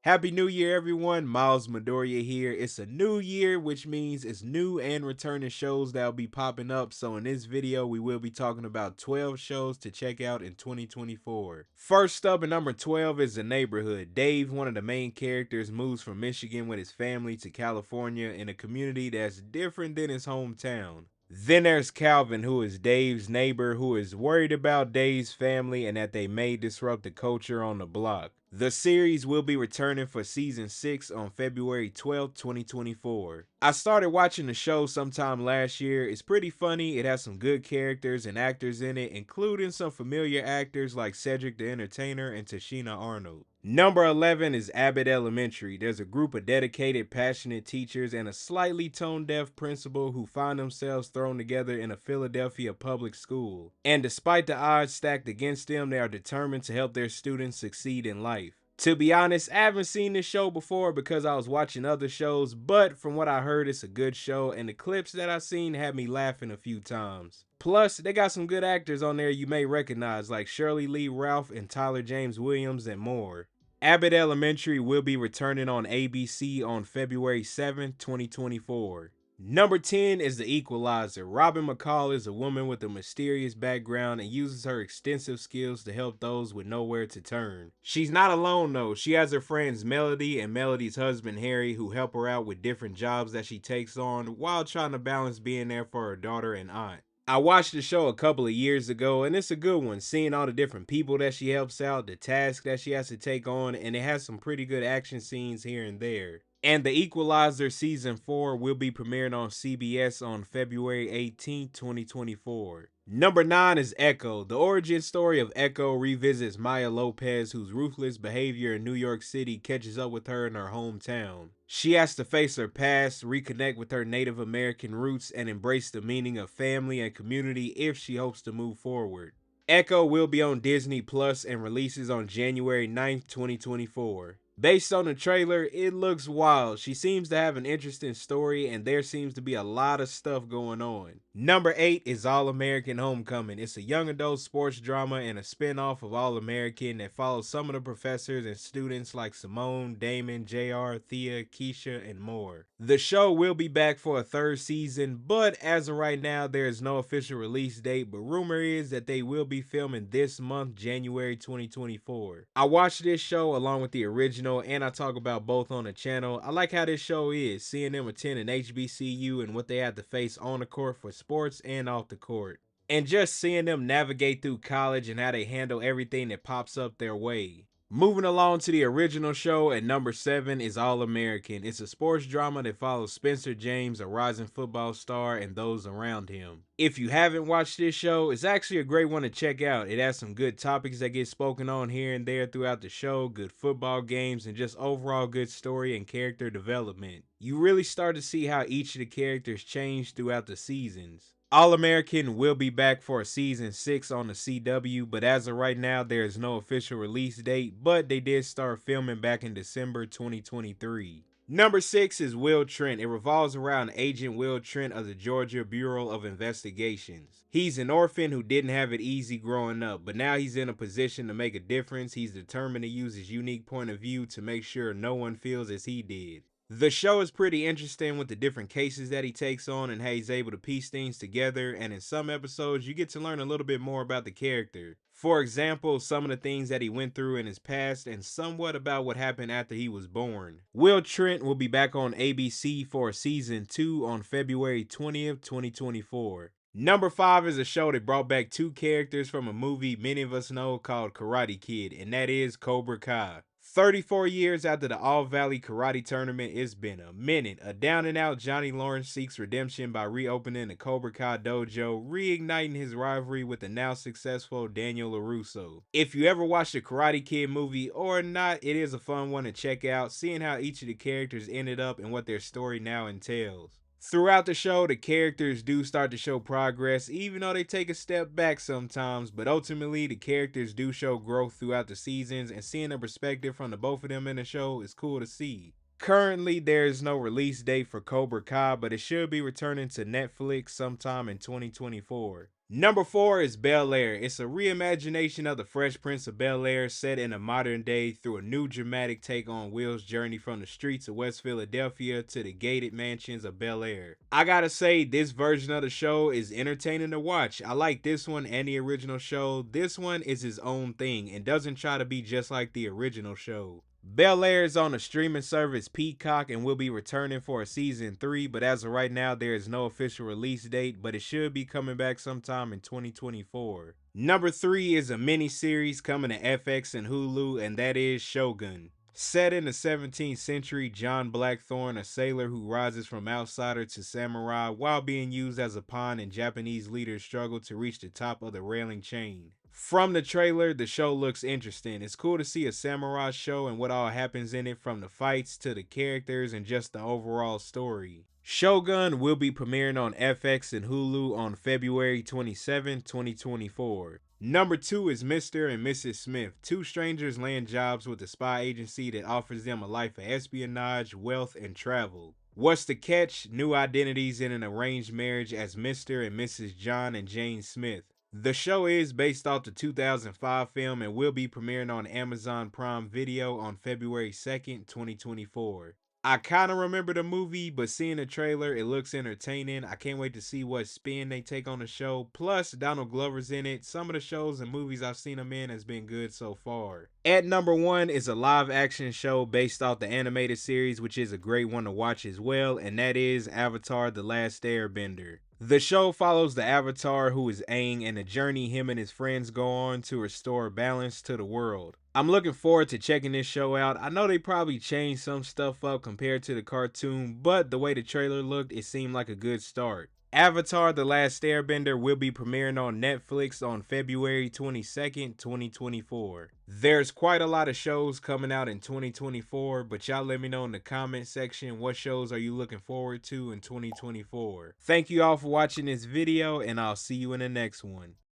Happy New Year, everyone. Miles Midoriya here. It's a new year, which means it's new and returning shows that will be popping up. So in this video, we will be talking about 12 shows to check out in 2024. First up at number 12 is The Neighborhood. Dave, one of the main characters, moves from Michigan with his family to California in a community that's different than his hometown. Then there's Calvin, who is Dave's neighbor, who is worried about Dave's family and that they may disrupt the culture on the block. The series will be returning for season 6 on February 12th, 2024. I started watching the show sometime last year. It's pretty funny. It has some good characters and actors in it, including some familiar actors like Cedric the Entertainer and Tashina Arnold. Number 11 is Abbott Elementary. There's a group of dedicated, passionate teachers and a slightly tone-deaf principal who find themselves thrown together in a Philadelphia public school. And despite the odds stacked against them, they are determined to help their students succeed in life. To be honest, I haven't seen this show before because I was watching other shows, but from what I heard, it's a good show, and the clips that I seen had me laughing a few times. Plus, they got some good actors on there you may recognize, like Shirley Lee Ralph and Tyler James Williams and more. Abbott Elementary will be returning on ABC on February 7th, 2024. Number 10 is The Equalizer. Robin McCall is a woman with a mysterious background and uses her extensive skills to help those with nowhere to turn. She's not alone though. She has her friends Melody and Melody's husband Harry who help her out with different jobs that she takes on while trying to balance being there for her daughter and aunt. I watched the show a couple of years ago and it's a good one, seeing all the different people that she helps out, the tasks that she has to take on, and it has some pretty good action scenes here and there. And The Equalizer Season 4 will be premiering on CBS on February 18th, 2024. Number 9 is Ekko. The origin story of Ekko revisits Maya Lopez, whose ruthless behavior in New York City catches up with her in her hometown. She has to face her past, reconnect with her Native American roots, and embrace the meaning of family and community if she hopes to move forward. Ekko will be on Disney Plus and releases on January 9th, 2024. Based on the trailer, it looks wild. She seems to have an interesting story and there seems to be a lot of stuff going on. Number 8 is All American Homecoming. It's a young adult sports drama and a spin-off of All American that follows some of the professors and students like Simone, Damon, JR, Thea, Keisha, and more. The show will be back for a third season, but as of right now, there is no official release date, but rumor is that they will be filming this month, January 2024. I watched this show along with the original and I talk about both on the channel. I like how this show is, seeing them attend an HBCU and what they have to face on the court for sports and off the court. And just seeing them navigate through college and how they handle everything that pops up their way. Moving along to the original show at number 7 is All American. It's a sports drama that follows Spencer James, a rising football star, and those around him. If you haven't watched this show, it's actually a great one to check out. It has some good topics that get spoken on here and there throughout the show, good football games, and just overall good story and character development. You really start to see how each of the characters change throughout the seasons. All American will be back for a season 6 on the CW, but as of right now, there is no official release date, but they did start filming back in December 2023. Number 6 is Will Trent. It revolves around Agent Will Trent of the Georgia Bureau of Investigations. He's an orphan who didn't have it easy growing up, but now he's in a position to make a difference. He's determined to use his unique point of view to make sure no one feels as he did. The show is pretty interesting with the different cases that he takes on and how he's able to piece things together, and in some episodes you get to learn a little bit more about the character. For example, some of the things that he went through in his past and somewhat about what happened after he was born. Will Trent will be back on ABC for season 2 on February 20th, 2024. Number 5 is a show that brought back 2 characters from a movie many of us know called Karate Kid, and that is Cobra Kai. 34 years after the All-Valley Karate Tournament, it's been a minute. A down-and-out Johnny Lawrence seeks redemption by reopening the Cobra Kai dojo, reigniting his rivalry with the now successful Daniel LaRusso. If you ever watched the Karate Kid movie or not, it is a fun one to check out, seeing how each of the characters ended up and what their story now entails. Throughout the show, the characters do start to show progress, even though they take a step back sometimes, but ultimately the characters do show growth throughout the seasons, and seeing the perspective from the both of them in the show is cool to see. Currently, there is no release date for Cobra Kai, but it should be returning to Netflix sometime in 2024. Number 4 is Bel Air. It's a reimagination of the Fresh Prince of Bel Air set in a modern day through a new dramatic take on Will's journey from the streets of West Philadelphia to the gated mansions of Bel Air. I gotta say, this version of the show is entertaining to watch. I like this one and the original show. This one is its own thing and doesn't try to be just like the original show. Bel Air is on the streaming service Peacock and will be returning for a season 3, but as of right now, there is no official release date, but it should be coming back sometime in 2024. Number 3 is a miniseries coming to FX and Hulu, and that is Shogun. Set in the 17th century, John Blackthorne, a sailor who rises from outsider to samurai while being used as a pawn in Japanese leaders' struggle to reach the top of the railing chain. From the trailer, the show looks interesting. It's cool to see a samurai show and what all happens in it, from the fights to the characters and just the overall story. Shogun will be premiering on FX and Hulu on February 27, 2024. Number 2 is Mr. and Mrs. Smith. Two strangers land jobs with a spy agency that offers them a life of espionage, wealth, and travel. What's the catch? New identities in an arranged marriage as Mr. and Mrs. John and Jane Smith. The show is based off the 2005 film and will be premiering on Amazon Prime Video on February 2nd, 2024. I kind of remember the movie, but seeing the trailer, it looks entertaining. I can't wait to see what spin they take on the show. Plus, Donald Glover's in it. Some of the shows and movies I've seen him in has been good so far. At number 1 is a live action show based off the animated series, which is a great one to watch as well, and that is Avatar: The Last Airbender. The show follows the Avatar, who is Aang, and the journey him and his friends go on to restore balance to the world. I'm looking forward to checking this show out. I know they probably changed some stuff up compared to the cartoon, but the way the trailer looked, it seemed like a good start. Avatar: The Last Airbender will be premiering on Netflix on February 22nd, 2024. There's quite a lot of shows coming out in 2024, but y'all let me know in the comment section what shows are you looking forward to in 2024. Thank you all for watching this video, and I'll see you in the next one.